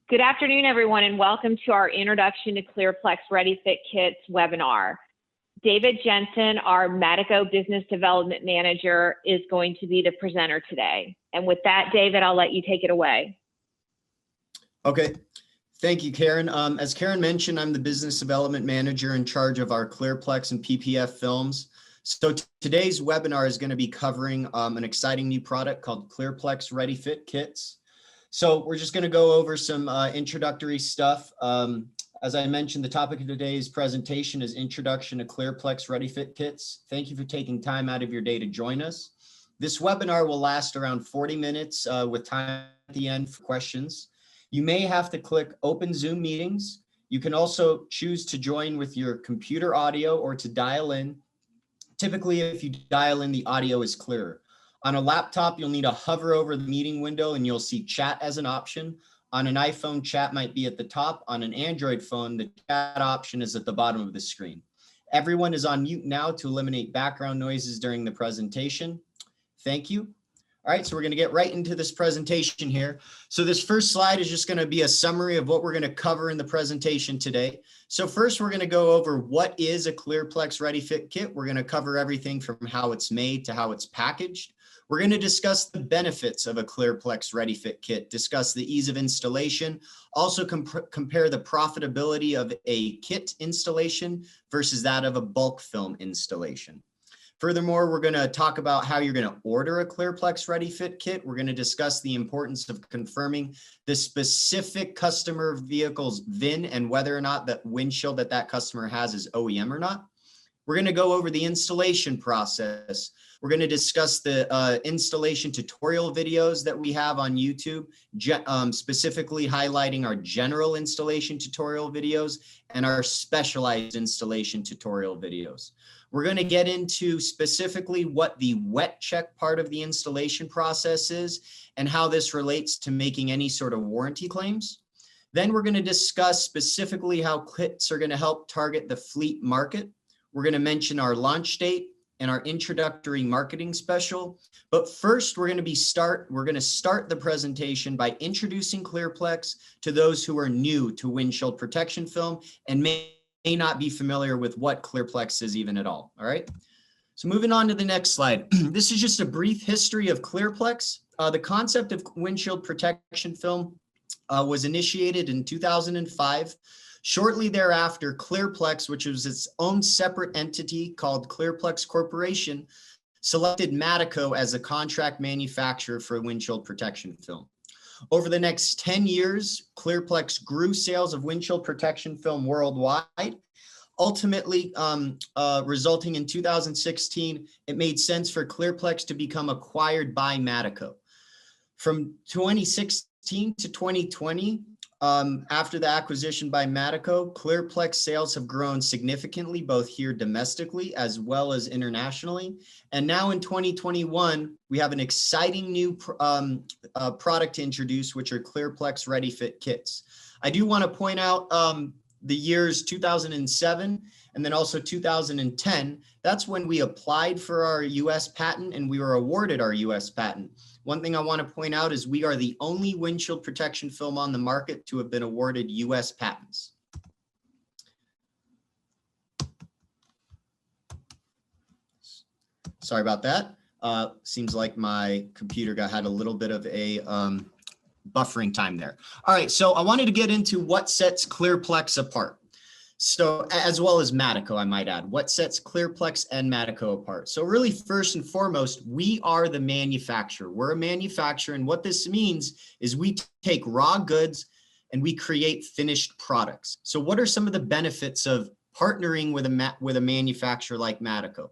Good afternoon, everyone, and welcome to our Introduction to ClearPlex ReadyFit Kits webinar. David Jensen, our Madico Business Development Manager, is going to be the presenter today. And with that, David, I'll let you take it away. Okay, thank you, Karen. As Karen mentioned, I'm the Business Development Manager in charge of our ClearPlex and PPF films. So today's webinar is going to be covering an exciting new product called ClearPlex ReadyFit Kits. So we're just going to go over some introductory stuff. As I mentioned, the topic of today's presentation is Introduction to ClearPlex ReadyFit Kits. Thank you for taking time out of your day to join us. This webinar will last around 40 minutes with time at the end for questions. You may have to click Open Zoom Meetings. You can also choose to join with your computer audio or to dial in. Typically, if you dial in, the audio is clearer. On a laptop, you'll need to hover over the meeting window and you'll see chat as an option. On an iPhone, chat might be at the top. On an Android phone, the chat option is at the bottom of the screen. Everyone is on mute now to eliminate background noises during the presentation. Thank you. All right, so we're going to get right into this presentation here. So this first slide is just going to be a summary of what we're going to cover in the presentation today. So first, we're going to go over what is a ClearPlex ReadyFit kit. We're going to cover everything from how it's made to how it's packaged. We're going to discuss the benefits of a ClearPlex ReadyFit kit, discuss the ease of installation, also compare the profitability of a kit installation versus that of a bulk film installation. Furthermore, we're going to talk about how you're going to order a ClearPlex ReadyFit kit. We're going to discuss the importance of confirming the specific customer vehicle's VIN and whether or not that windshield that customer has is OEM or not. We're going to go over the installation process. We're going to discuss the installation tutorial videos that we have on YouTube, specifically highlighting our general installation tutorial videos and our specialized installation tutorial videos. We're going to get into specifically what the wet check part of the installation process is and how this relates to making any sort of warranty claims. Then we're going to discuss specifically how kits are going to help target the fleet market. We're going to mention our launch date and our introductory marketing special. But first, we're going to start the presentation by introducing ClearPlex to those who are new to windshield protection film and may not be familiar with what ClearPlex is even at all. All right. So moving on to the next slide. This is just a brief history of ClearPlex. The concept of windshield protection film was initiated in 2005. Shortly thereafter, ClearPlex, which was its own separate entity called ClearPlex Corporation, selected Madico as a contract manufacturer for windshield protection film. Over the next 10 years, ClearPlex grew sales of windshield protection film worldwide. Ultimately, resulting in 2016, it made sense for ClearPlex to become acquired by Madico. From 2016 to 2020, after the acquisition by Madico, ClearPlex sales have grown significantly, both here domestically as well as internationally. And now in 2021, we have an exciting new product to introduce, which are ClearPlex ReadyFit kits. I do want to point out the years 2007 and then also 2010. That's when we applied for our US patent and we were awarded our US patent. One thing I want to point out is we are the only windshield protection film on the market to have been awarded US patents. Sorry about that. Seems like my computer had a little bit of a buffering time there. All right, so I wanted to get into what sets ClearPlex apart. So, as well as Madico, I might add, what sets ClearPlex and Madico apart? So really, first and foremost, we are the manufacturer. We're a manufacturer, and what this means is we take raw goods and we create finished products. So what are some of the benefits of partnering with a manufacturer like Madico?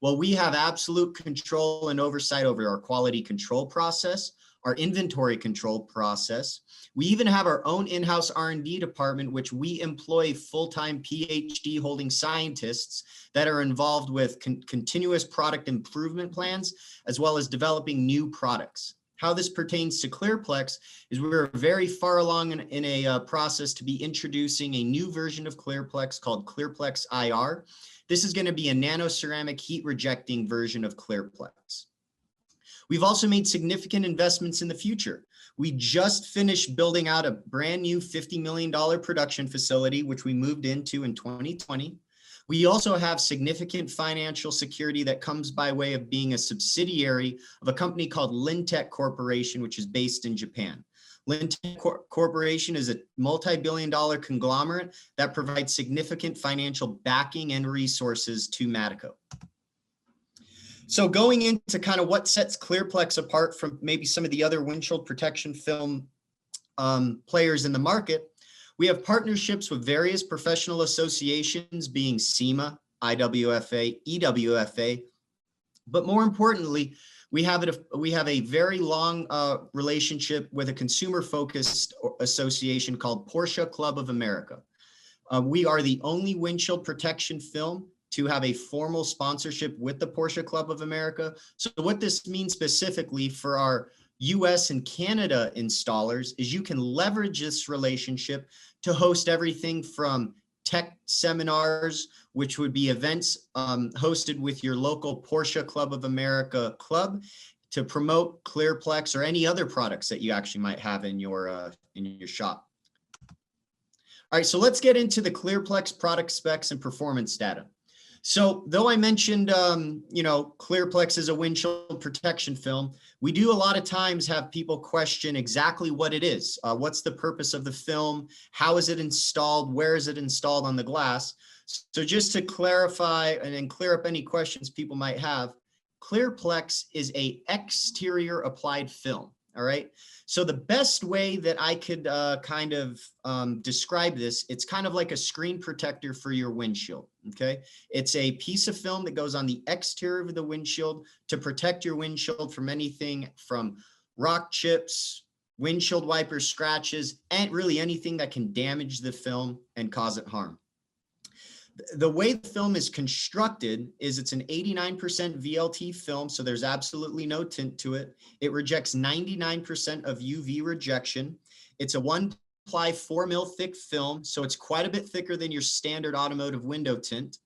Well, we have absolute control and oversight over our quality control process, our inventory control process. We even have our own in-house R&D department, which we employ full-time PhD holding scientists that are involved with continuous product improvement plans, as well as developing new products. How this pertains to ClearPlex is we're very far along in a process to be introducing a new version of ClearPlex called ClearPlex IR. This is going to be a nanoceramic heat rejecting version of ClearPlex. We've also made significant investments in the future. We just finished building out a brand new $50 million production facility, which we moved into in 2020. We also have significant financial security that comes by way of being a subsidiary of a company called Lintech Corporation, which is based in Japan. Lintech Corporation is a multi-billion-dollar conglomerate that provides significant financial backing and resources to Madico. So going into kind of what sets ClearPlex apart from maybe some of the other windshield protection film players in the market, we have partnerships with various professional associations being SEMA, IWFA, EWFA, but more importantly, we have a very long relationship with a consumer-focused association called Porsche Club of America. We are the only windshield protection film to have a formal sponsorship with the Porsche Club of America. So what this means specifically for our US and Canada installers is you can leverage this relationship to host everything from tech seminars, which would be events hosted with your local Porsche Club of America club to promote ClearPlex or any other products that you actually might have in your shop. All right, so let's get into the ClearPlex product specs and performance data. So though I mentioned, ClearPlex is a windshield protection film, we do a lot of times have people question exactly what it is. What's the purpose of the film? How is it installed? Where is it installed on the glass? So just to clarify and clear up any questions people might have, ClearPlex is an exterior applied film. All right. So the best way that I could describe this, it's kind of like a screen protector for your windshield. Okay. It's a piece of film that goes on the exterior of the windshield to protect your windshield from anything from rock chips, windshield wiper scratches, and really anything that can damage the film and cause it harm. The way the film is constructed is it's an 89% VLT film, so there's absolutely no tint to it. It rejects 99% of UV rejection. It's a 1-ply 4 mil thick film, so it's quite a bit thicker than your standard automotive window tint.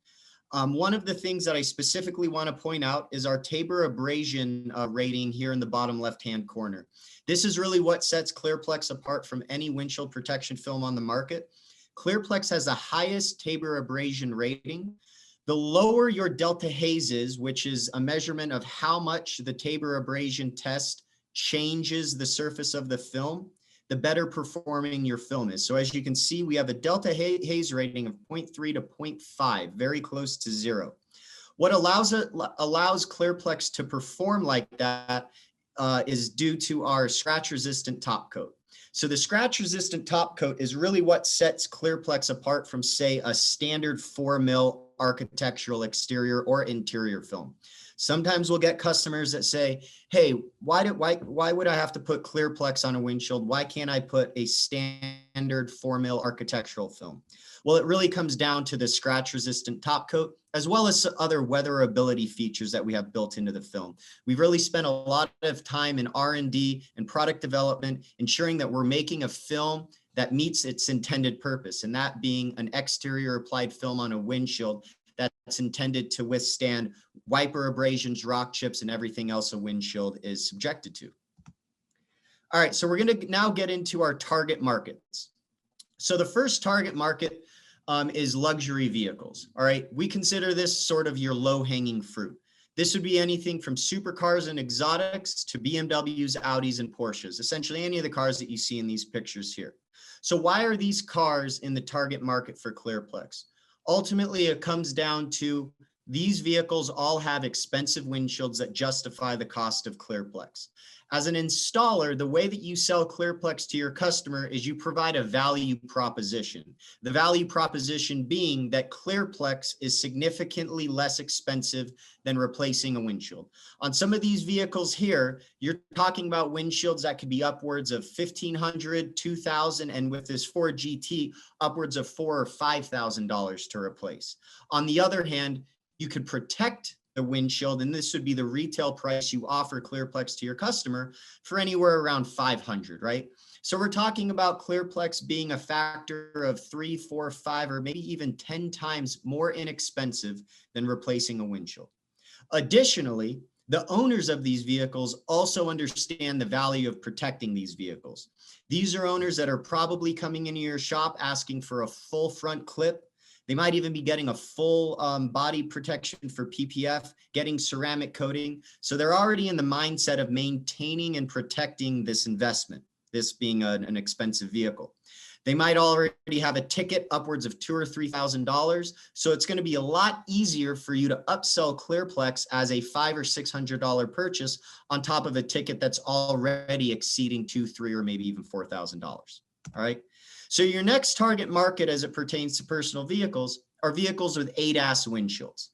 One of the things that I specifically want to point out is our Tabor abrasion rating here in the bottom left-hand corner. This is really what sets ClearPlex apart from any windshield protection film on the market. ClearPlex has the highest Tabor abrasion rating. The lower your delta haze is, which is a measurement of how much the Tabor abrasion test changes the surface of the film, the better performing your film is. So as you can see, we have a delta haze rating of 0.3 to 0.5, very close to 0. What allows ClearPlex to perform like that is due to our scratch-resistant top coat. So the scratch-resistant top coat is really what sets ClearPlex apart from, say, a standard 4 mil architectural exterior or interior film. Sometimes we'll get customers that say, hey, why would I have to put ClearPlex on a windshield? Why can't I put a standard 4 mil architectural film? Well, it really comes down to the scratch-resistant top coat, as well as other weatherability features that we have built into the film. We've really spent a lot of time in R&D and product development, ensuring that we're making a film that meets its intended purpose, and that being an exterior applied film on a windshield that's intended to withstand wiper abrasions, rock chips, and everything else a windshield is subjected to. All right, so we're going to now get into our target markets. So the first target market is luxury vehicles. All right, we consider this sort of your low-hanging fruit. This would be anything from supercars and exotics to BMWs, Audis, and Porsches, essentially any of the cars that you see in these pictures here. So why are these cars in the target market for ClearPlex? Ultimately, it comes down to these vehicles all have expensive windshields that justify the cost of ClearPlex. As an installer, the way that you sell ClearPlex to your customer is you provide a value proposition. The value proposition being that ClearPlex is significantly less expensive than replacing a windshield. On some of these vehicles here, you're talking about windshields that could be upwards of $1,500, $2,000, and with this Ford GT, upwards of $4,000 or $5,000 to replace. On the other hand, you could protect the windshield, and this would be the retail price you offer ClearPlex to your customer for anywhere around $500, right? So we're talking about ClearPlex being a factor of 3, 4, 5, or maybe even 10 times more inexpensive than replacing a windshield. Additionally, The owners of these vehicles also understand the value of protecting these vehicles. These are owners that are probably coming into your shop asking for a full front clip. They might even be getting a full body protection for PPF, getting ceramic coating. So they're already in the mindset of maintaining and protecting this investment, this being an expensive vehicle. They might already have a ticket upwards of $2,000 or $3,000. So it's going to be a lot easier for you to upsell ClearPlex as a $500 or $600 purchase on top of a ticket that's already exceeding $2,000, $3,000, or maybe even $4,000. All right. So your next target market as it pertains to personal vehicles are vehicles with ADAS windshields.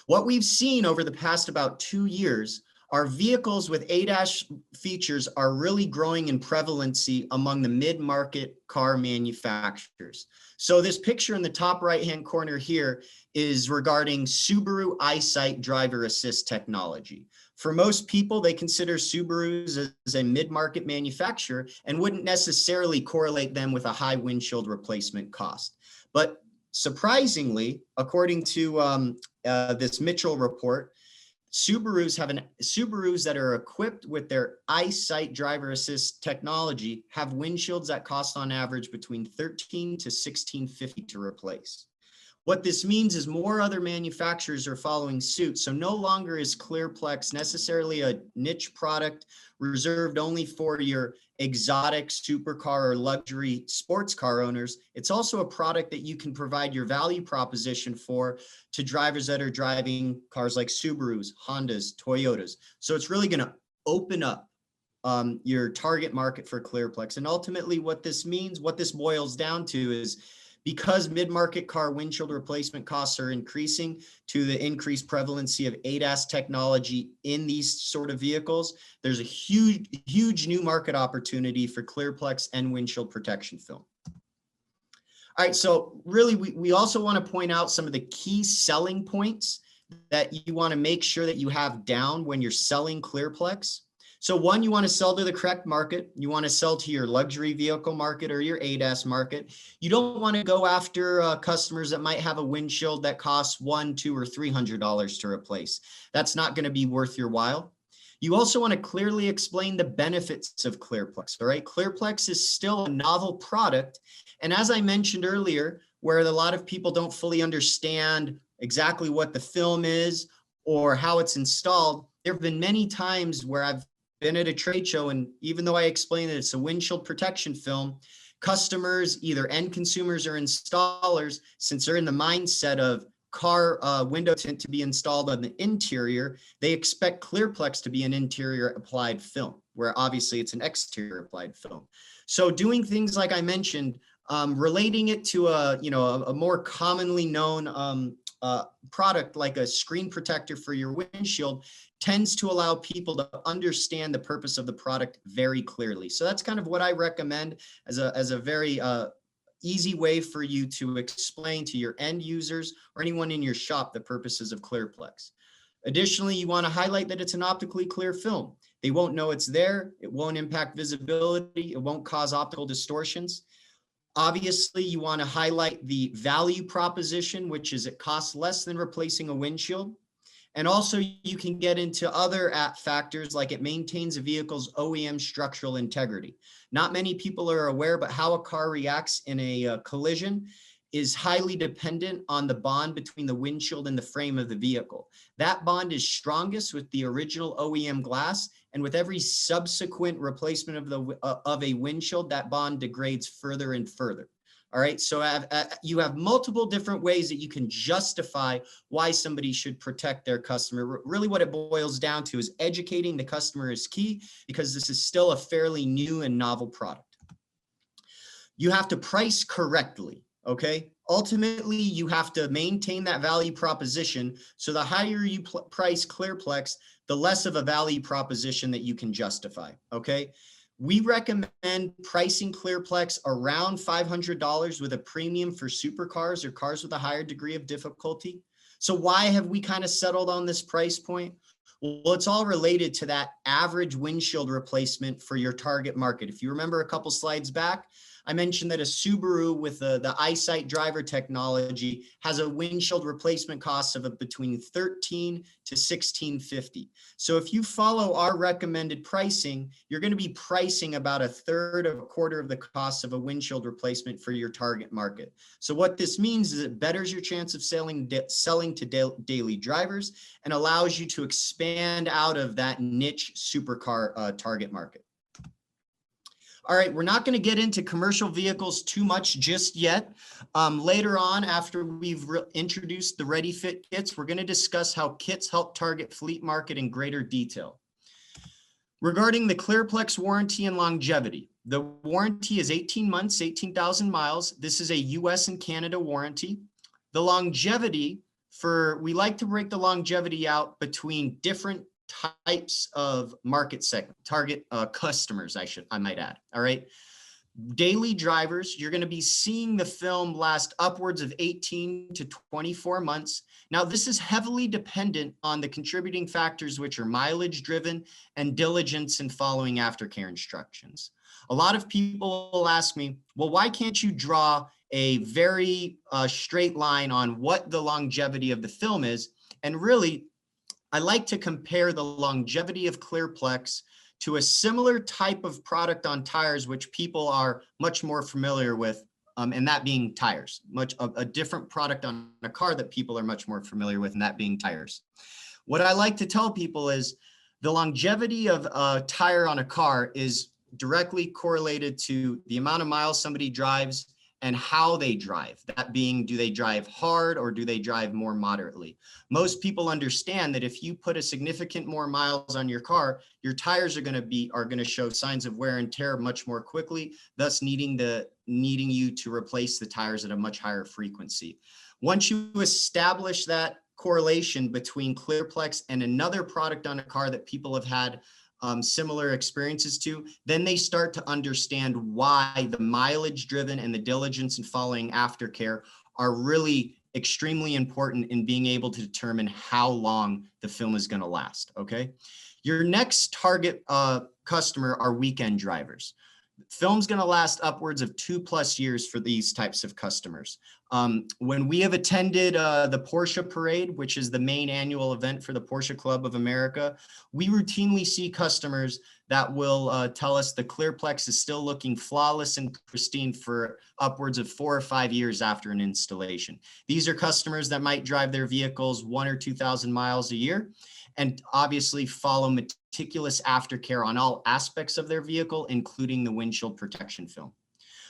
What we've seen over the past about 2 years are vehicles with ADAS features are really growing in prevalency among the mid-market car manufacturers. So this picture in the top right-hand corner here is regarding Subaru EyeSight driver assist technology. For most people, they consider Subarus as a mid-market manufacturer and wouldn't necessarily correlate them with a high windshield replacement cost. But surprisingly, according to this Mitchell report, Subarus that are equipped with their EyeSight driver assist technology have windshields that cost on average between $1,300 to $1,650 to replace. What this means is more other manufacturers are following suit. So no longer is ClearPlex necessarily a niche product reserved only for your exotic supercar or luxury sports car owners. It's also a product that you can provide your value proposition for to drivers that are driving cars like Subarus, Hondas, Toyotas. So it's really going to open up your target market for ClearPlex. And ultimately what this means, what this boils down to is, because mid-market car windshield replacement costs are increasing to the increased prevalency of ADAS technology in these sort of vehicles, there's a huge new market opportunity for ClearPlex and windshield protection film. All right, so really we also want to point out some of the key selling points that you want to make sure that you have down when you're selling ClearPlex. So one, you want to sell to the correct market. You want to sell to your luxury vehicle market or your ADAS market. You don't want to go after customers that might have a windshield that costs $100, $200, or $300 to replace. That's not going to be worth your while. You also want to clearly explain the benefits of ClearPlex, all right? ClearPlex is still a novel product. And as I mentioned earlier, where a lot of people don't fully understand exactly what the film is or how it's installed, there have been many times where I've been at a trade show, and even though I explain that it's a windshield protection film, customers, either end consumers or installers, since they're in the mindset of car window tint to be installed on the interior, they expect ClearPlex to be an interior applied film, where obviously it's an exterior applied film. So doing things like I mentioned, relating it to a more commonly known product like a screen protector for your windshield tends to allow people to understand the purpose of the product very clearly. So that's kind of what I recommend as a very easy way for you to explain to your end users or anyone in your shop the purposes of ClearPlex. Additionally, you want to highlight that it's an optically clear film. They won't know it's there. It won't impact visibility. It won't cause optical distortions. Obviously, you want to highlight the value proposition, which is it costs less than replacing a windshield. And also you can get into other factors like it maintains a vehicle's OEM structural integrity. Not many people are aware, but how a car reacts in a collision is highly dependent on the bond between the windshield and the frame of the vehicle. That bond is strongest with the original OEM glass, and with every subsequent replacement of a windshield, that bond degrades further and further. All right, so you have multiple different ways that you can justify why somebody should protect their customer. Really what it boils down to is educating the customer is key, because this is still a fairly new and novel product. You have to price correctly, okay? Ultimately, you have to maintain that value proposition. So the higher you price ClearPlex, the less of a value proposition that you can justify, okay? We recommend pricing ClearPlex around $500 with a premium for supercars or cars with a higher degree of difficulty. So why have we kind of settled on this price point? Well, it's all related to that average windshield replacement for your target market. If you remember a couple slides back, I mentioned that a Subaru with the EyeSight driver technology has a windshield replacement cost of between $13 to $16.50. So if you follow our recommended pricing, you're going to be pricing about a third of a quarter of the cost of a windshield replacement for your target market. So what this means is it betters your chance of selling to daily drivers and allows you to expand out of that niche supercar target market. All right, we're not going to get into commercial vehicles too much just yet. Later on, after we've introduced the ReadyFit kits, we're going to discuss how kits help target fleet market in greater detail. Regarding the ClearPlex warranty and longevity, the warranty is 18 months, 18,000 miles. This is a US and Canada warranty. The longevity we like to break the longevity out between different types of market segment, target customers, I might add. All right. Daily drivers, you're going to be seeing the film last upwards of 18 to 24 months. Now, this is heavily dependent on the contributing factors, which are mileage driven and diligence in following aftercare instructions. A lot of people will ask me, well, why can't you draw a very straight line on what the longevity of the film is? And really, I like to compare the longevity of ClearPlex to a similar type of product on tires, which people are much more familiar with, and that being tires, a different product on a car that people are much more familiar with, and that being tires. What I like to tell people is the longevity of a tire on a car is directly correlated to the amount of miles somebody drives and how they drive. That being, do they drive hard or do they drive more moderately? Most people understand that if you put a significant more miles on your car, your tires are going to show signs of wear and tear much more quickly, thus needing you to replace the tires at a much higher frequency. Once you establish that correlation between ClearPlex and another product on a car that people have had similar experiences to, then they start to understand why the mileage driven and the diligence in following aftercare are really extremely important in being able to determine how long the film is going to last. Okay. Your next target customer are weekend drivers. Film's going to last upwards of 2+ years for these types of customers. When we have attended the Porsche Parade, which is the main annual event for the Porsche Club of America, we routinely see customers that will tell us the ClearPlex is still looking flawless and pristine for upwards of 4 or 5 years after an installation. These are customers that might drive their vehicles 1,000 or 2,000 miles a year and obviously follow meticulous aftercare on all aspects of their vehicle, including the windshield protection film.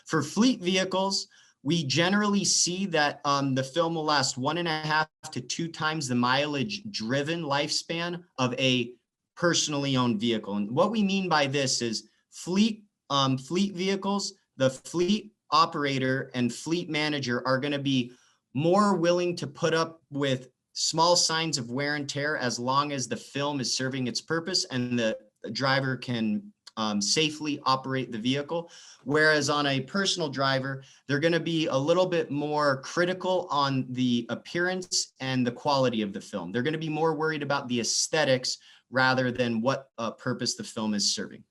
For fleet vehicles, we generally see that the film will last 1.5 to 2 times the mileage driven lifespan of a personally owned vehicle. And what we mean by this is fleet vehicles, the fleet operator and fleet manager are going to be more willing to put up with small signs of wear and tear as long as the film is serving its purpose and the driver can safely operate the vehicle. Whereas on a personal driver, they're going to be a little bit more critical on the appearance and the quality of the film. They're going to be more worried about the aesthetics rather than what purpose the film is serving.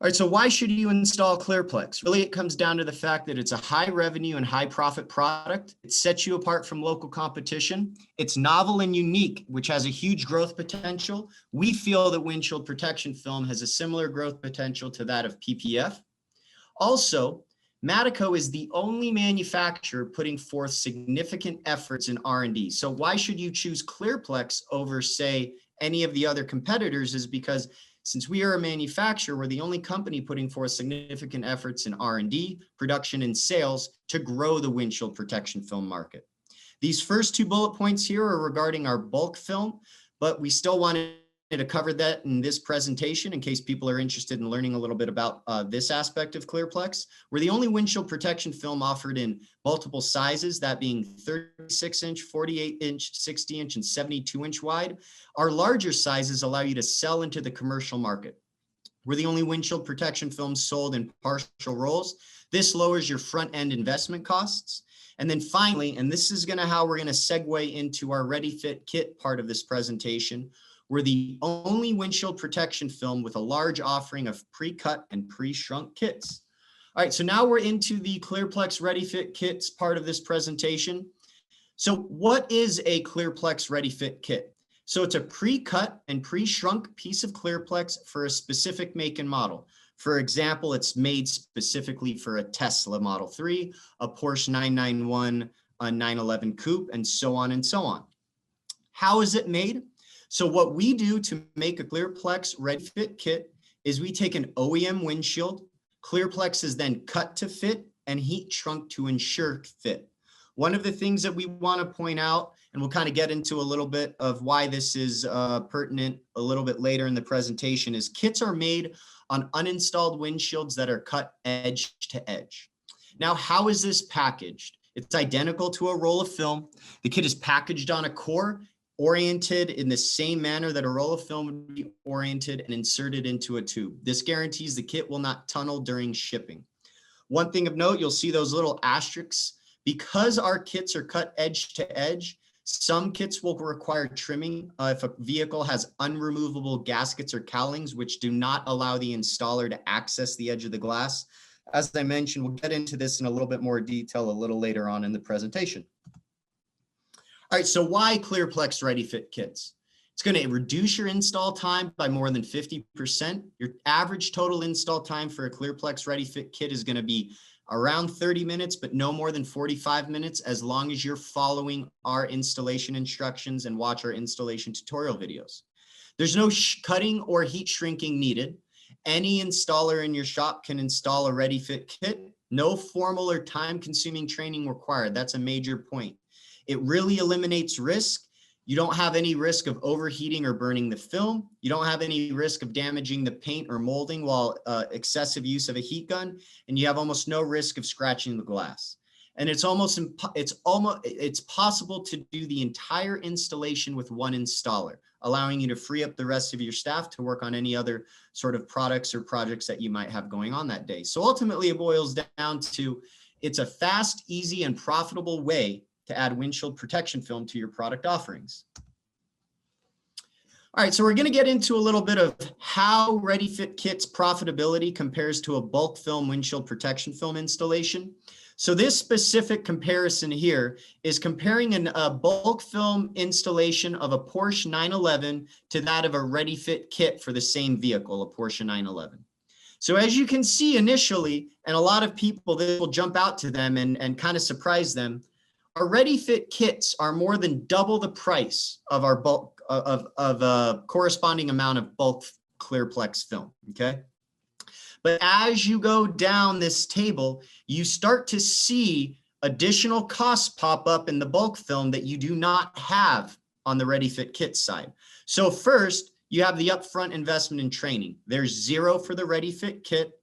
All right, so why should you install ClearPlex? Really, it comes down to the fact that it's a high revenue and high profit product. It sets you apart from local competition. It's novel and unique, which has a huge growth potential. We feel that windshield protection film has a similar growth potential to that of PPF. Also, Madico is the only manufacturer putting forth significant efforts in R&D. So why should you choose ClearPlex over, say, any of the other competitors is because since we are a manufacturer, we're the only company putting forth significant efforts in R&D, production, and sales to grow the windshield protection film market. These first 2 bullet points here are regarding our bulk film, but we still wanted to cover that in this presentation in case people are interested in learning a little bit about this aspect of ClearPlex. We're the only windshield protection film offered in multiple sizes, that being 36-inch, 48-inch, 60-inch, and 72-inch wide. Our larger sizes allow you to sell into the commercial market. We're the only windshield protection film sold in partial rolls. This lowers your front-end investment costs. And then finally, and this is how we're going to segue into our ReadyFit kit part of this presentation, we're the only windshield protection film with a large offering of pre-cut and pre-shrunk kits. All right, so now we're into the ClearPlex ReadyFit kits part of this presentation. So what is a ClearPlex ReadyFit kit? So it's a pre-cut and pre-shrunk piece of ClearPlex for a specific make and model. For example, it's made specifically for a Tesla Model 3, a Porsche 991, a 911 Coupe, and so on and so on. How is it made? So what we do to make a ClearPlex ReadyFit kit is we take an OEM windshield. ClearPlex is then cut to fit and heat shrunk to ensure fit. One of the things that we want to point out, and we'll kind of get into a little bit of why this is pertinent a little bit later in the presentation, is kits are made on uninstalled windshields that are cut edge to edge. Now, how is this packaged? It's identical to a roll of film. The kit is packaged on a core, oriented in the same manner that a roll of film would be oriented and inserted into a tube. This guarantees the kit will not tunnel during shipping. One thing of note, you'll see those little asterisks. Because our kits are cut edge to edge, some kits will require trimming if a vehicle has unremovable gaskets or cowlings, which do not allow the installer to access the edge of the glass. As I mentioned, we'll get into this in a little bit more detail a little later on in the presentation. All right, so why ClearPlex ReadyFit kits? It's going to reduce your install time by more than 50%. Your average total install time for a ClearPlex ReadyFit kit is going to be around 30 minutes, but no more than 45 minutes, as long as you're following our installation instructions and watch our installation tutorial videos. There's no cutting or heat shrinking needed. Any installer in your shop can install a ReadyFit kit. No formal or time-consuming training required. That's a major point. It really eliminates risk. You don't have any risk of overheating or burning the film. You don't have any risk of damaging the paint or molding while excessive use of a heat gun, and you have almost no risk of scratching the glass. And it's possible to do the entire installation with one installer, allowing you to free up the rest of your staff to work on any other sort of products or projects that you might have going on that day. So ultimately, it boils down to it's a fast, easy, and profitable way to add windshield protection film to your product offerings. All right, so we're going to get into a little bit of how ReadyFit kit's profitability compares to a bulk film windshield protection film installation. So this specific comparison here is comparing a bulk film installation of a Porsche 911 to that of a ReadyFit kit for the same vehicle, a Porsche 911. So as you can see initially, and a lot of people, this will jump out to them and kind of surprise them, our ReadyFit kits are more than double the price of our bulk of a corresponding amount of bulk ClearPlex film, okay? But as you go down this table, you start to see additional costs pop up in the bulk film that you do not have on the ReadyFit kit side. So first, you have the upfront investment in training. There's zero for the ReadyFit kit.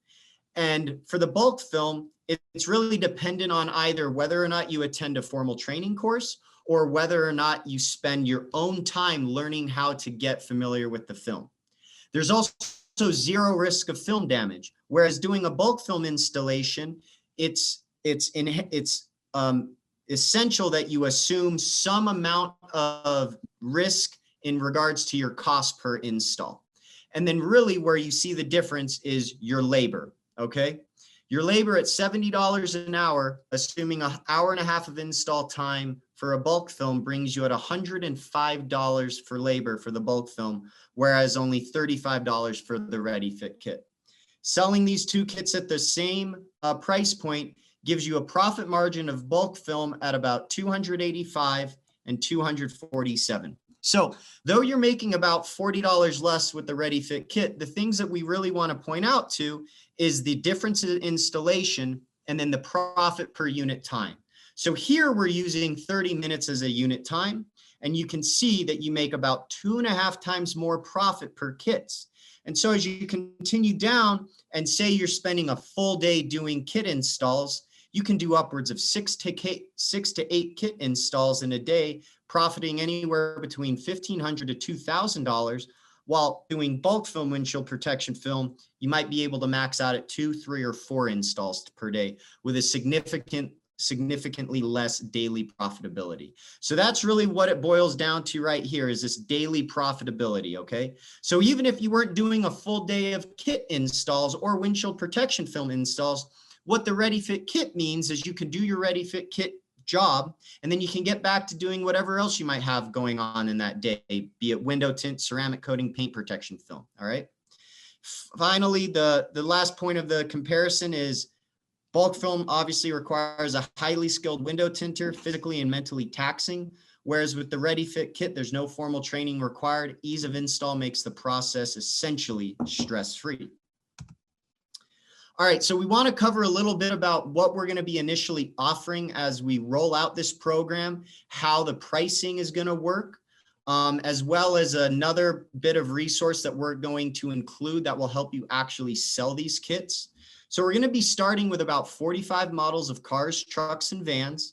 And for the bulk film, it's really dependent on either whether or not you attend a formal training course or whether or not you spend your own time learning how to get familiar with the film. There's also zero risk of film damage, whereas doing a bulk film installation, it's essential that you assume some amount of risk in regards to your cost per install. And then really where you see the difference is your labor, okay? Your labor at $70 an hour, assuming an hour and a half of install time for a bulk film, brings you at $105 for labor for the bulk film, whereas only $35 for the ReadyFit kit. Selling these two kits at the same price point gives you a profit margin of bulk film at about $285 and $247. So though you're making about $40 less with the ReadyFit kit, the things that we really want to point out to is the difference in installation and then the profit per unit time. So here we're using 30 minutes as a unit time, and you can see that you make about 2.5 times more profit per kits. And so as you continue down and say you're spending a full day doing kit installs, you can do upwards of 6 to 8 kit installs in a day, profiting anywhere between $1,500 to $2,000. While doing bulk film windshield protection film, you might be able to max out at 2, 3, or 4 installs per day with a significant significantly less daily profitability. So that's really what it boils down to right here, is this daily profitability, okay? So even if you weren't doing a full day of kit installs or windshield protection film installs, what the ReadyFit kit means is you can do your ReadyFit kit job, and then you can get back to doing whatever else you might have going on in that day, be it window tint, ceramic coating, paint protection film, all right? Finally, the last point of the comparison is bulk film obviously requires a highly skilled window tinter, physically and mentally taxing, whereas with the ReadyFit kit, there's no formal training required. Ease of install makes the process essentially stress-free. All right, so we want to cover a little bit about what we're going to be initially offering as we roll out this program, how the pricing is going to work, as well as another bit of resource that we're going to include that will help you actually sell these kits. So we're going to be starting with about 45 models of cars, trucks, and vans.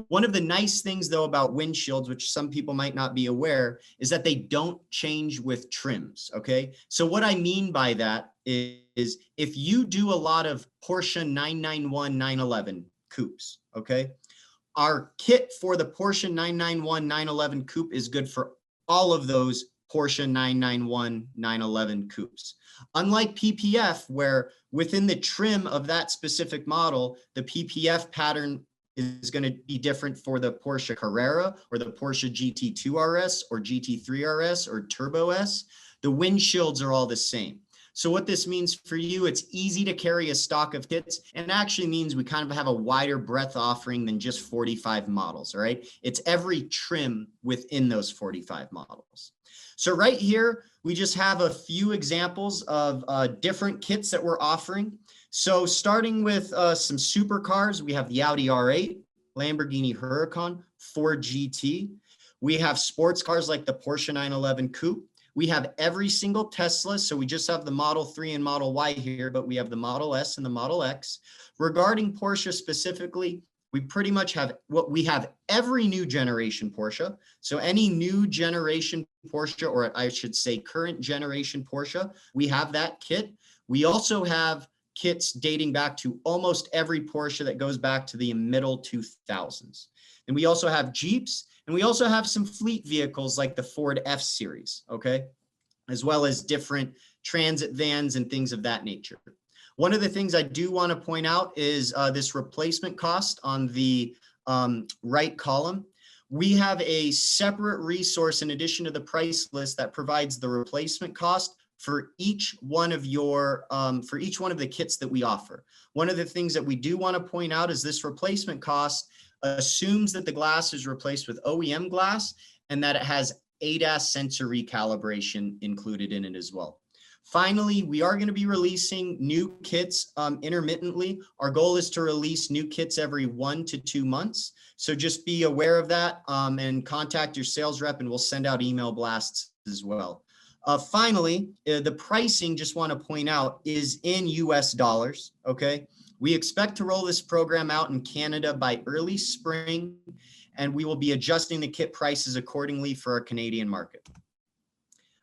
One of the nice things, though, about windshields, which some people might not be aware, is that they don't change with trims, okay? So what I mean by that is if you do a lot of Porsche 991, 911 coupes, okay? Our kit for the Porsche 991, 911 coupe is good for all of those Porsche 991, 911 coupes. Unlike PPF, where within the trim of that specific model, the PPF pattern is going to be different for the Porsche Carrera or the Porsche GT2 RS or GT3 RS or Turbo S. The windshields are all the same. So what this means for you, it's easy to carry a stock of kits, and actually means we kind of have a wider breadth offering than just 45 models, all right? It's every trim within those 45 models. So right here, we just have a few examples of different kits that we're offering. So starting with some supercars, we have the Audi R8, Lamborghini Huracan, Ford GT. We have sports cars like the Porsche 911 Coupe. We have every single Tesla, so we just have the Model 3 and Model Y here, but we have the Model S and the Model X. Regarding Porsche specifically, we pretty much have we have every new generation Porsche. So any new generation Porsche, or I should say current generation Porsche, we have that kit. We also have kits dating back to almost every Porsche that goes back to the middle 2000s. And we also have Jeeps, and we also have some fleet vehicles like the Ford F-Series, okay? As well as different transit vans and things of that nature. One of the things I do want to point out is this replacement cost on the right column. We have a separate resource in addition to the price list that provides the replacement cost for each one of your for each one of the kits that we offer. One of the things that we do want to point out is this replacement cost assumes that the glass is replaced with OEM glass and that it has ADAS sensor recalibration included in it as well. Finally, we are going to be releasing new kits intermittently. Our goal is to release new kits every 1 to 2 months. So just be aware of that and contact your sales rep, and we'll send out email blasts as well. Finally, the pricing, just want to point out, is in US dollars, okay? We expect to roll this program out in Canada by early spring, and we will be adjusting the kit prices accordingly for our Canadian market.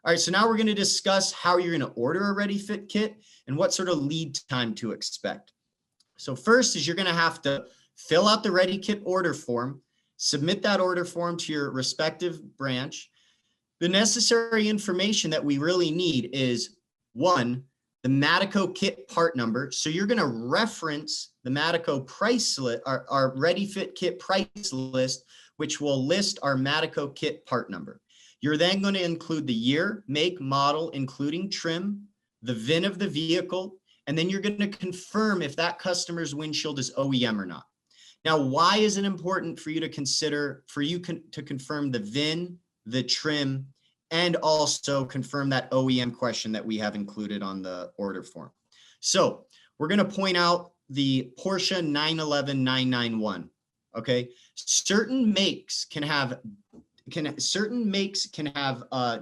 All right, so now we're going to discuss how you're going to order a ReadyFit kit and what sort of lead time to expect. So first is you're going to have to fill out the ReadyKit order form, submit that order form to your respective branch. The necessary information that we really need is, one, the Madico kit part number. So you're going to reference the Madico price list, our ReadyFit kit price list, which will list our Madico kit part number. You're then going to include the year, make, model, including trim, the VIN of the vehicle, and then you're going to confirm if that customer's windshield is OEM or not. Now, why is it important for you to consider, to confirm the VIN, the trim, and also confirm that OEM question that we have included on the order form? So we're going to point out the Porsche 911 991, okay? Certain makes can have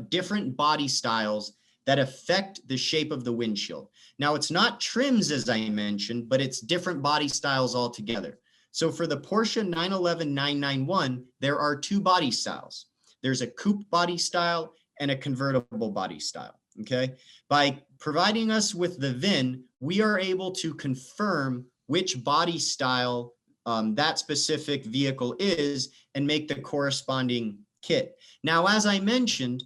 different body styles that affect the shape of the windshield. Now, it's not trims, as I mentioned, but it's different body styles altogether. So for the Porsche 911 991, there are two body styles. There's a coupe body style and a convertible body style, okay? By providing us with the VIN, we are able to confirm which body style that specific vehicle is and make the corresponding kit. Now, as I mentioned,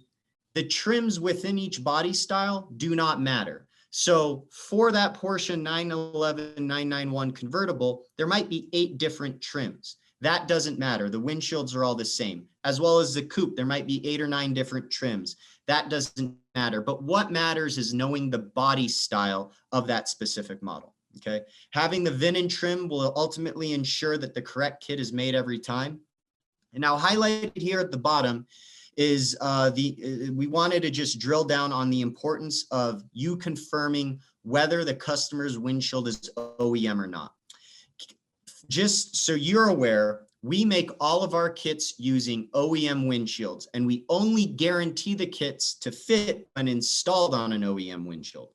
the trims within each body style do not matter. So for that Porsche 911 991 convertible, there might be 8 different trims. That doesn't matter. The windshields are all the same, as well as the coupe. There might be 8 or 9 different trims. That doesn't matter. But what matters is knowing the body style of that specific model. Okay. Having the VIN and trim will ultimately ensure that the correct kit is made every time. And now highlighted here at the bottom is we wanted to just drill down on the importance of you confirming whether the customer's windshield is OEM or not. Just so you're aware, we make all of our kits using OEM windshields, and we only guarantee the kits to fit when installed on an OEM windshield.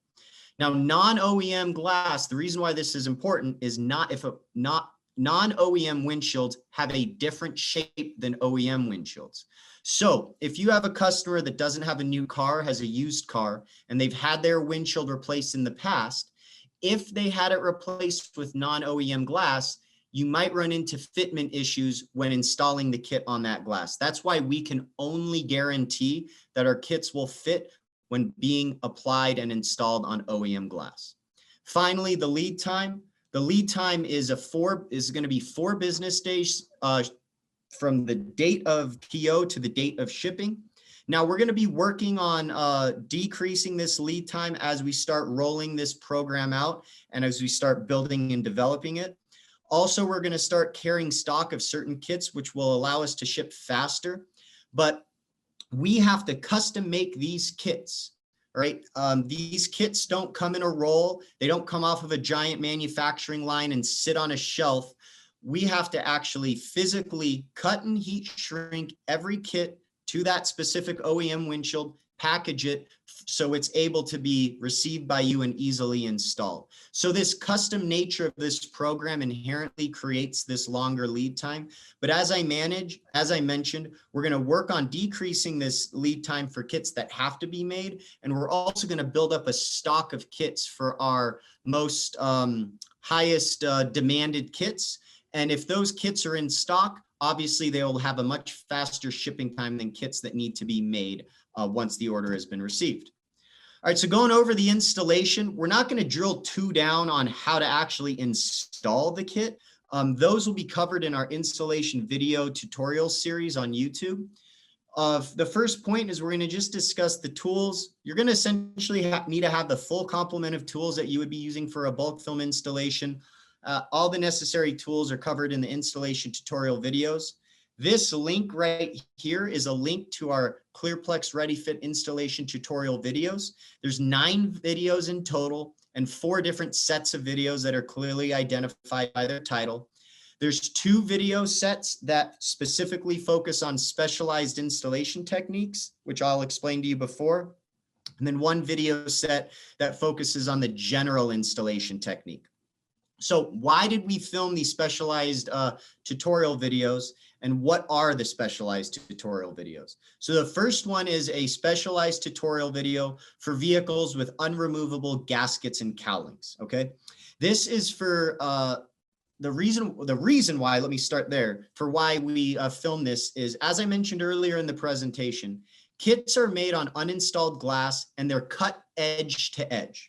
Now, non-OEM glass, the reason why this is important is non-OEM windshields have a different shape than OEM windshields. So if you have a customer that doesn't have a new car, has a used car, and they've had their windshield replaced in the past, if they had it replaced with non-OEM glass, you might run into fitment issues when installing the kit on that glass. That's why we can only guarantee that our kits will fit when being applied and installed on OEM glass. Finally, the lead time. The lead time is going to be 4 business days from the date of PO to the date of shipping. Now we're going to be working on decreasing this lead time as we start rolling this program out and as we start building and developing it. Also, we're going to start carrying stock of certain kits, which will allow us to ship faster, but we have to custom make these kits, right? These kits don't come in a roll. They don't come off of a giant manufacturing line and sit on a shelf. We have to actually physically cut and heat shrink every kit to that specific OEM windshield, package it so it's able to be received by you and easily installed. So this custom nature of this program inherently creates this longer lead time. But as I mentioned, we're going to work on decreasing this lead time for kits that have to be made. And we're also going to build up a stock of kits for our most highest demanded kits. And if those kits are in stock, obviously they will have a much faster shipping time than kits that need to be made once the order has been received. All right, so going over the installation, we're not going to drill too down on how to actually install the kit. Those will be covered in our installation video tutorial series on YouTube. The first point is we're going to just discuss the tools. You're going to essentially need to have the full complement of tools that you would be using for a bulk film installation. All the necessary tools are covered in the installation tutorial videos. This link right here is a link to our ClearPlex ReadyFit installation tutorial videos. There's 9 videos in total and 4 different sets of videos that are clearly identified by their title. There's 2 video sets that specifically focus on specialized installation techniques, which I'll explain to you before. And then 1 video set that focuses on the general installation technique. So why did we film these specialized tutorial videos, and what are the specialized tutorial videos? So the first one is a specialized tutorial video for vehicles with unremovable gaskets and cowlings, okay? This is for the reason why, let me start there, for why we film this is, as I mentioned earlier in the presentation, kits are made on uninstalled glass and they're cut edge to edge.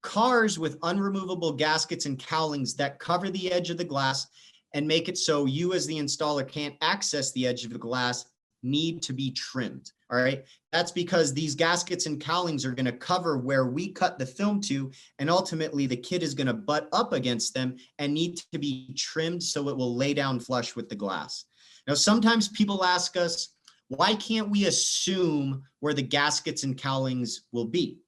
Cars with unremovable gaskets and cowlings that cover the edge of the glass and make it so you as the installer can't access the edge of the glass need to be trimmed, all right? That's because these gaskets and cowlings are gonna cover where we cut the film to, and ultimately the kit is gonna butt up against them and need to be trimmed so it will lay down flush with the glass. Now, sometimes people ask us, why can't we assume where the gaskets and cowlings will be?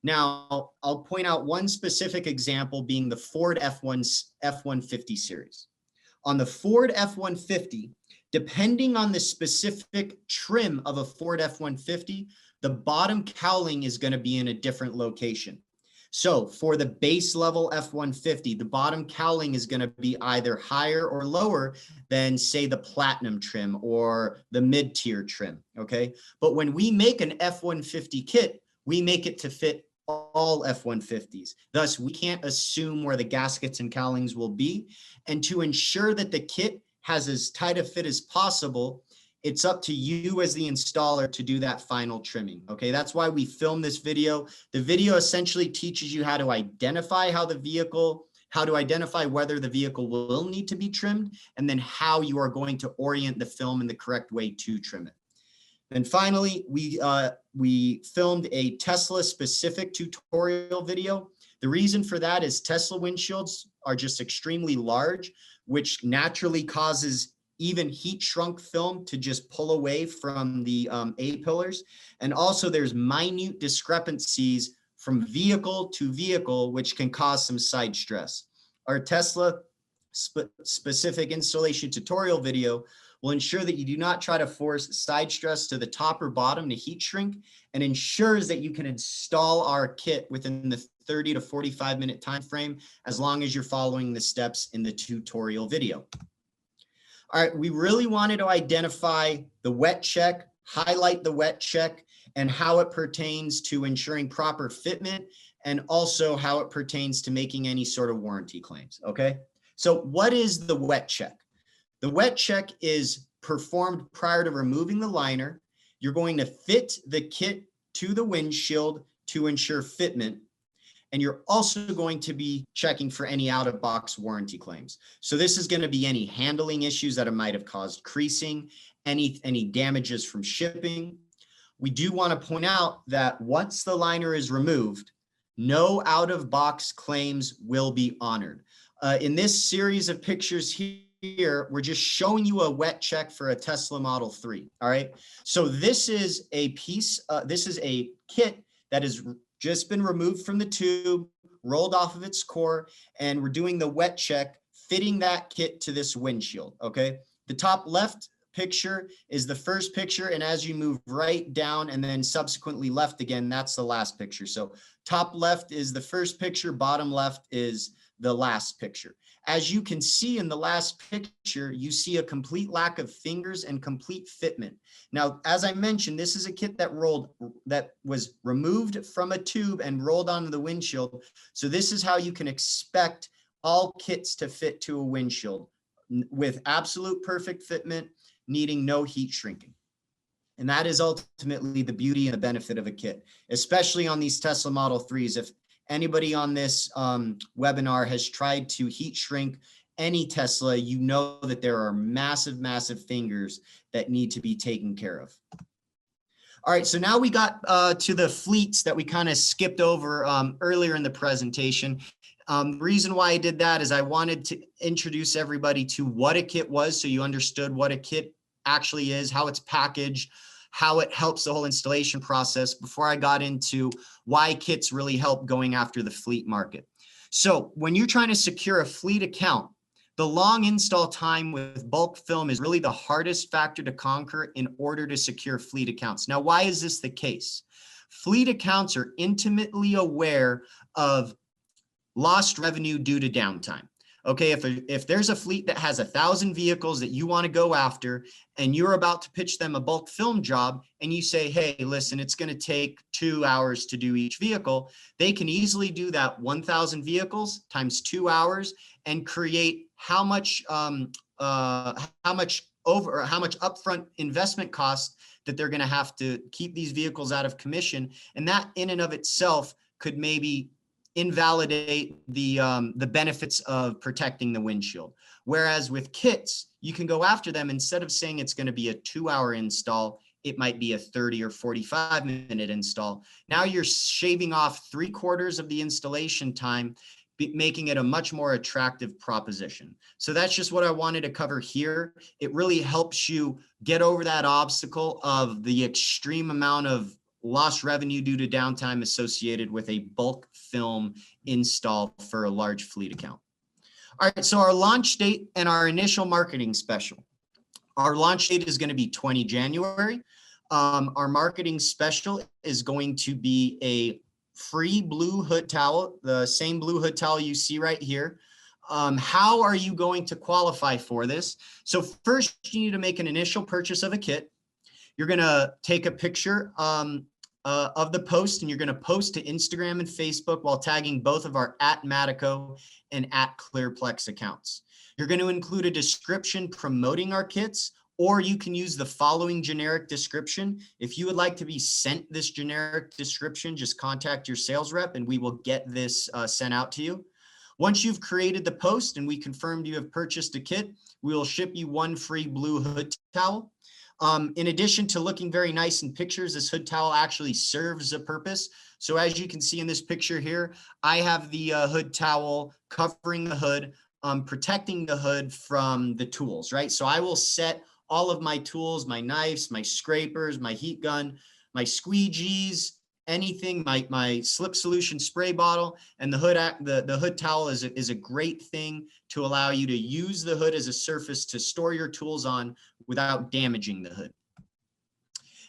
Now, I'll point out one specific example being the Ford F-150 series. On the Ford F-150, depending on the specific trim of a Ford F-150, the bottom cowling is going to be in a different location. So for the base level F-150, the bottom cowling is going to be either higher or lower than, say, the platinum trim or the mid-tier trim, okay? But when we make an F-150 kit, we make it to fit all F-150s. Thus, we can't assume where the gaskets and cowlings will be. And to ensure that the kit has as tight a fit as possible, it's up to you as the installer to do that final trimming. Okay, that's why we filmed this video. The video essentially teaches you how to identify whether the vehicle will need to be trimmed, and then how you are going to orient the film in the correct way to trim it. And finally, we filmed a Tesla specific tutorial video. The reason for that is Tesla windshields are just extremely large, which naturally causes even heat shrunk film to just pull away from the A-pillars. And also there's minute discrepancies from vehicle to vehicle, which can cause some side stress. Our Tesla specific installation tutorial video will ensure that you do not try to force side stress to the top or bottom to heat shrink, and ensures that you can install our kit within the 30 to 45 minute time frame, as long as you're following the steps in the tutorial video. All right, we really wanted to identify the wet check, highlight the wet check, and how it pertains to ensuring proper fitment, and also how it pertains to making any sort of warranty claims, okay? So what is the wet check? The wet check is performed prior to removing the liner. You're going to fit the kit to the windshield to ensure fitment. And you're also going to be checking for any out-of-box warranty claims. So this is going to be any handling issues that it might have caused creasing, any damages from shipping. We do want to point out that once the liner is removed, no out-of-box claims will be honored. In this series of pictures here, we're just showing you a wet check for a Tesla Model 3, all right? So this is a kit that has just been removed from the tube, rolled off of its core, and we're doing the wet check, fitting that kit to this windshield, okay? The top left picture is the first picture, and as you move right down and then subsequently left again, that's the last picture. So top left is the first picture, bottom left is the last picture. As you can see in the last picture, you see a complete lack of fingers and complete fitment. Now, as I mentioned, this is a kit that was removed from a tube and rolled onto the windshield. So this is how you can expect all kits to fit to a windshield, with absolute perfect fitment, needing no heat shrinking. And that is ultimately the beauty and the benefit of a kit, especially on these Tesla Model 3s. If anybody on this webinar has tried to heat shrink any Tesla, you know that there are massive, massive fingers that need to be taken care of. All right, so now we got to the fleets that we kind of skipped over earlier in the presentation. The reason why I did that is I wanted to introduce everybody to what a kit was, so you understood what a kit actually is, how it's packaged, how it helps the whole installation process, before I got into why kits really help going after the fleet market. So when you're trying to secure a fleet account, the long install time with bulk film is really the hardest factor to conquer in order to secure fleet accounts. Now, why is this the case? Fleet accounts are intimately aware of lost revenue due to downtime. Okay, if there's a fleet that has 1,000 vehicles that you want to go after, and you're about to pitch them a bulk film job, and you say, hey, listen, it's going to take 2 hours to do each vehicle, they can easily do that 1,000 vehicles times 2 hours and create how much upfront investment cost that they're going to have to keep these vehicles out of commission. And that in and of itself could maybe invalidate the benefits of protecting the windshield. Whereas with kits, you can go after them. Instead of saying it's going to be a 2-hour install, it might be a 30 or 45-minute install. Now you're shaving off 3/4 of the installation time, making it a much more attractive proposition. So that's just what I wanted to cover here. It really helps you get over that obstacle of the extreme amount of lost revenue due to downtime associated with a bulk film install for a large fleet account. All right, so our launch date and our initial marketing special. Our launch date is going to be 20 January. Our marketing special is going to be a free blue hood towel, the same blue hood towel you see right here. How are you going to qualify for this? So first, you need to make an initial purchase of a kit. You're going to take a picture of the post, and you're going to post to Instagram and Facebook while tagging both of our @Madico and @ClearPlex accounts. You're going to include a description promoting our kits, or you can use the following generic description. If you would like to be sent this generic description, just contact your sales rep and we will get this sent out to you. Once you've created the post and we confirmed you have purchased a kit, we will ship you one free blue hood towel. In addition to looking very nice in pictures, this hood towel actually serves a purpose. So as you can see in this picture here, I have the hood towel covering the hood, protecting the hood from the tools, right? So I will set all of my tools, my knives, my scrapers, my heat gun, my squeegees, anything, my slip solution spray bottle, and the hood towel is a great thing to allow you to use the hood as a surface to store your tools on without damaging the hood.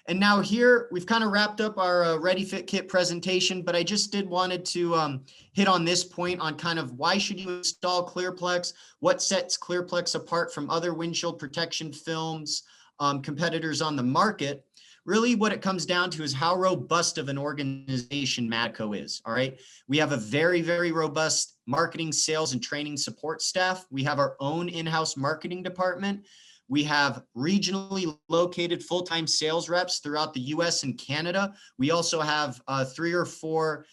And now here we've kind of wrapped up our ReadyFit kit presentation, but I just wanted to hit on this point on kind of why should you install ClearPlex, what sets ClearPlex apart from other windshield protection films competitors on the market. Really what it comes down to is how robust of an organization Madico is, all right? We have a very, very robust marketing, sales, and training support staff. We have our own in-house marketing department. We have regionally located full-time sales reps throughout the US and Canada. We also have 3 or 4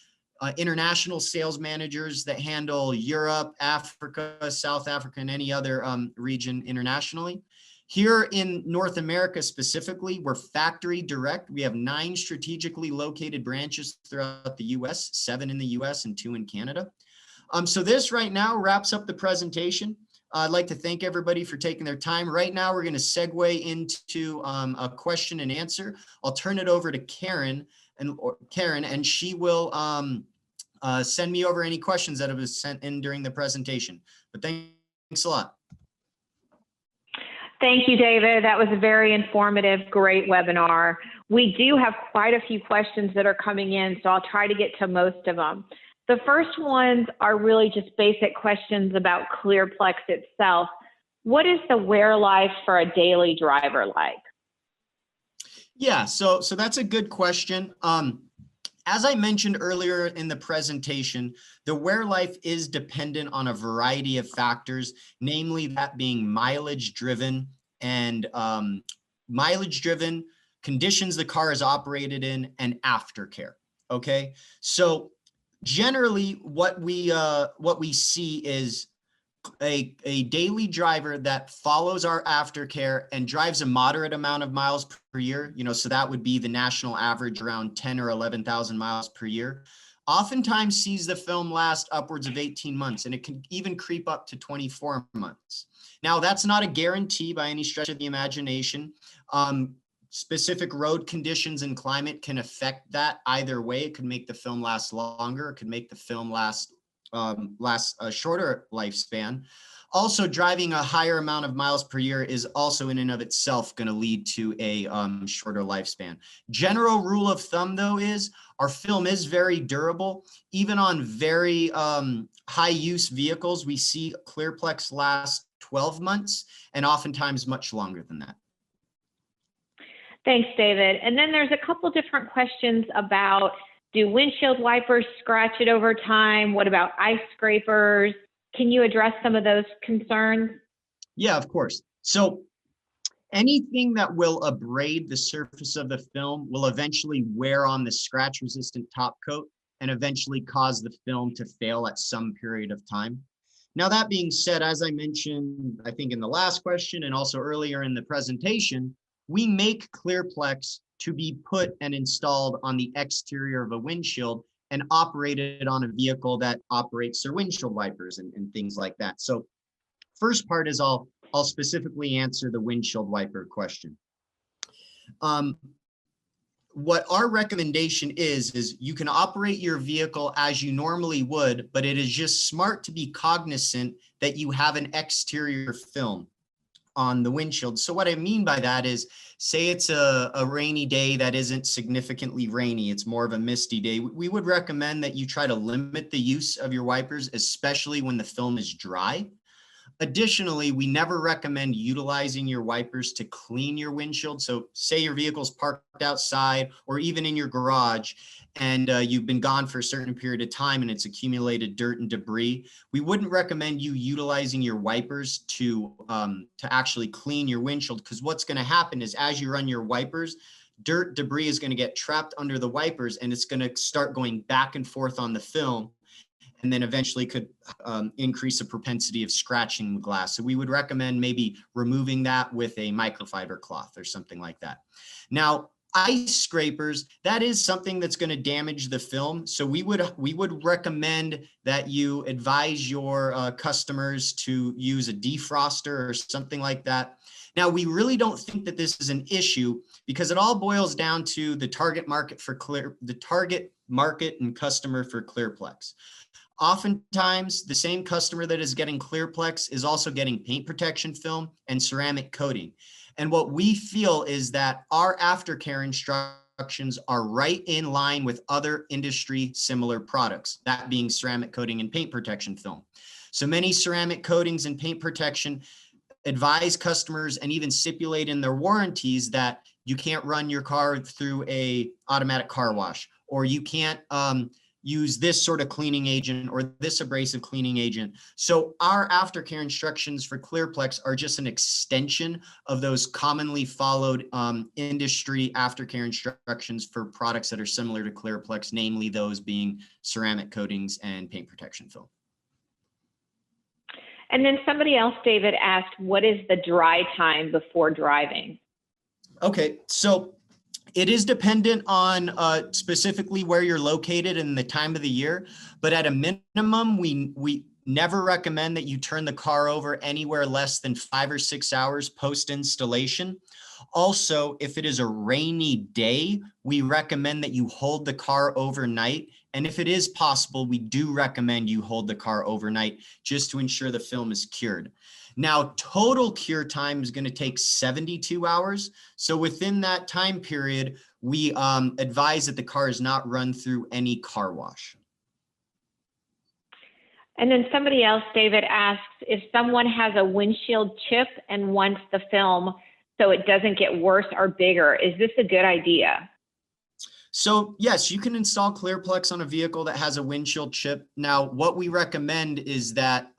international sales managers that handle Europe, Africa, South Africa, and any other region internationally. Here in North America specifically, we're factory direct. We have 9 strategically located branches throughout the US, 7 in the US and 2 in Canada. So this right now wraps up the presentation. I'd like to thank everybody for taking their time. Right now, we're going to segue into a question and answer. I'll turn it over to Karen, and she will send me over any questions that have been sent in during the presentation. But thanks a lot. Thank you, David. That was a very informative, great webinar. We do have quite a few questions that are coming in, so I'll try to get to most of them. The first ones are really just basic questions about ClearPlex itself. What is the wear life for a daily driver like? Yeah, so that's a good question. As I mentioned earlier in the presentation, the wear life is dependent on a variety of factors, namely that being mileage driven and conditions the car is operated in, and aftercare. Okay, so generally what we see is a daily driver that follows our aftercare and drives a moderate amount of miles per year, so that would be the national average around 10 or 11,000 miles per year, oftentimes sees the film last upwards of 18 months, and it can even creep up to 24 months. Now, that's not a guarantee by any stretch of the imagination. Specific road conditions and climate can affect that either way. It could make the film last longer. It could make the film last a shorter lifespan. Also, driving a higher amount of miles per year is also in and of itself going to lead to a shorter lifespan. General rule of thumb, though, is our film is very durable. Even on very high use vehicles, we see ClearPlex last 12 months and oftentimes much longer than that. Thanks, David. And then there's a couple different questions about, do windshield wipers scratch it over time? What about ice scrapers? Can you address some of those concerns? Yeah, of course. So anything that will abrade the surface of the film will eventually wear on the scratch resistant top coat and eventually cause the film to fail at some period of time. Now, that being said, as I mentioned, I think in the last question and also earlier in the presentation, we make ClearPlex to be put and installed on the exterior of a windshield and operated on a vehicle that operates their windshield wipers and things like that. So first part is I'll specifically answer the windshield wiper question. What our recommendation is you can operate your vehicle as you normally would, but it is just smart to be cognizant that you have an exterior film on the windshield. So what I mean by that is, say it's a rainy day that isn't significantly rainy, it's more of a misty day. We would recommend that you try to limit the use of your wipers, especially when the film is dry. Additionally, we never recommend utilizing your wipers to clean your windshield. So say your vehicle's parked outside or even in your garage and you've been gone for a certain period of time and it's accumulated dirt and debris. We wouldn't recommend you utilizing your wipers to actually clean your windshield, because what's going to happen is as you run your wipers, dirt debris is going to get trapped under the wipers and it's going to start going back and forth on the film, and then eventually could increase the propensity of scratching the glass. So we would recommend maybe removing that with a microfiber cloth or something like that. Now, ice scrapers, that is something that's going to damage the film. So we would recommend that you advise your customers to use a defroster or something like that. Now, we really don't think that this is an issue because it all boils down to the target market and customer for ClearPlex. Oftentimes, the same customer that is getting ClearPlex is also getting paint protection film and ceramic coating. And what we feel is that our aftercare instructions are right in line with other industry similar products, that being ceramic coating and paint protection film. So many ceramic coatings and paint protection advise customers and even stipulate in their warranties that you can't run your car through a automatic car wash, or you can't use this sort of cleaning agent or this abrasive cleaning agent. So our aftercare instructions for ClearPlex are just an extension of those commonly followed industry aftercare instructions for products that are similar to ClearPlex, namely those being ceramic coatings and paint protection film. And then somebody else, David, asked, what is the dry time before driving? Okay, so it is dependent on specifically where you're located and the time of the year, but at a minimum, we never recommend that you turn the car over anywhere less than 5 or 6 hours post-installation. Also, if it is a rainy day, we recommend that you hold the car overnight. And if it is possible, we do recommend you hold the car overnight just to ensure the film is cured. Now, total cure time is going to take 72 hours. So within that time period, we advise that the car is not run through any car wash. And then somebody else, David, asks, if someone has a windshield chip and wants the film so it doesn't get worse or bigger, is this a good idea? So yes, you can install ClearPlex on a vehicle that has a windshield chip. Now, what we recommend is that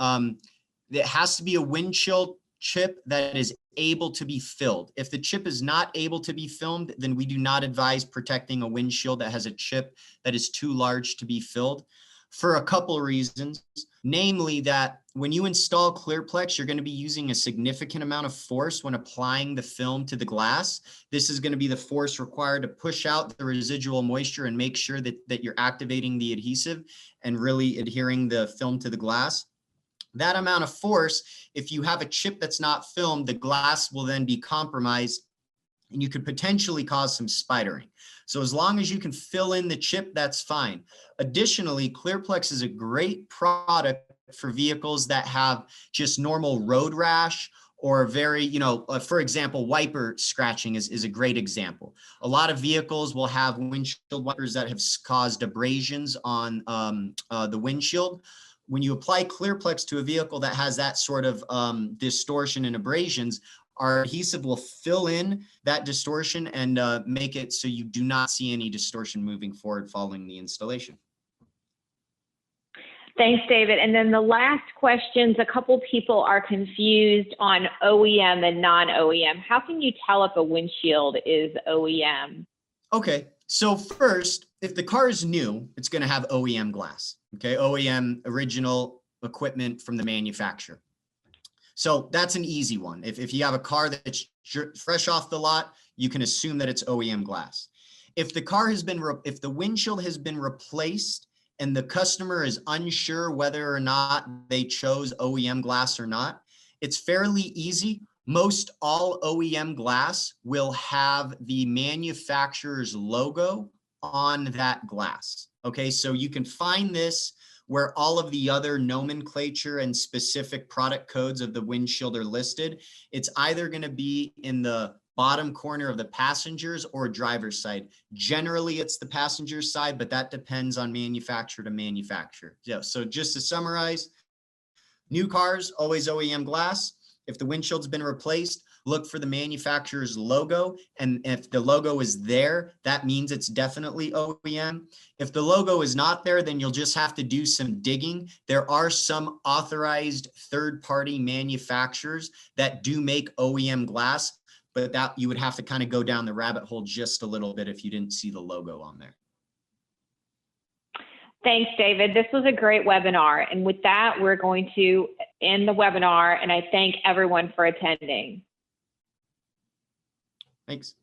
it has to be a windshield chip that is able to be filled. If the chip is not able to be filmed, then we do not advise protecting a windshield that has a chip that is too large to be filled, for a couple of reasons. Namely, that when you install ClearPlex, you're going to be using a significant amount of force when applying the film to the glass. This is going to be the force required to push out the residual moisture and make sure that you're activating the adhesive and really adhering the film to the glass. That amount of force, if you have a chip that's not filmed, the glass will then be compromised and you could potentially cause some spidering. So as long as you can fill in the chip, that's fine. Additionally, ClearPlex is a great product for vehicles that have just normal road rash or very, for example, wiper scratching is a great example. A lot of vehicles will have windshield wipers that have caused abrasions on the windshield. When you apply ClearPlex to a vehicle that has that sort of distortion and abrasions, our adhesive will fill in that distortion and make it so you do not see any distortion moving forward following the installation. Thanks, David. And then the last questions, a couple people are confused on OEM and non-OEM. How can you tell if a windshield is OEM? Okay, so first, if the car is new, it's going to have OEM glass. Okay, OEM, original equipment from the manufacturer. So that's an easy one. If you have a car that's fresh off the lot, you can assume that it's OEM glass. If the car has been, if the windshield has been replaced and the customer is unsure whether or not they chose OEM glass or not, it's fairly easy. Most all OEM glass will have the manufacturer's logo on that glass. Okay, so you can find this where all of the other nomenclature and specific product codes of the windshield are listed. It's either going to be in the bottom corner of the passenger's or driver's side. Generally, it's the passenger side, but that depends on manufacturer to manufacturer. Yeah, so just to summarize, New cars, always OEM glass. If the windshield's been replaced, look for the manufacturer's logo. And if the logo is there, that means it's definitely OEM. If the logo is not there, then you'll just have to do some digging. There are some authorized third-party manufacturers that do make OEM glass, but that you would have to kind of go down the rabbit hole just a little bit if you didn't see the logo on there. Thanks, David. This was a great webinar. And with that, we're going to end the webinar, and I thank everyone for attending. Thanks.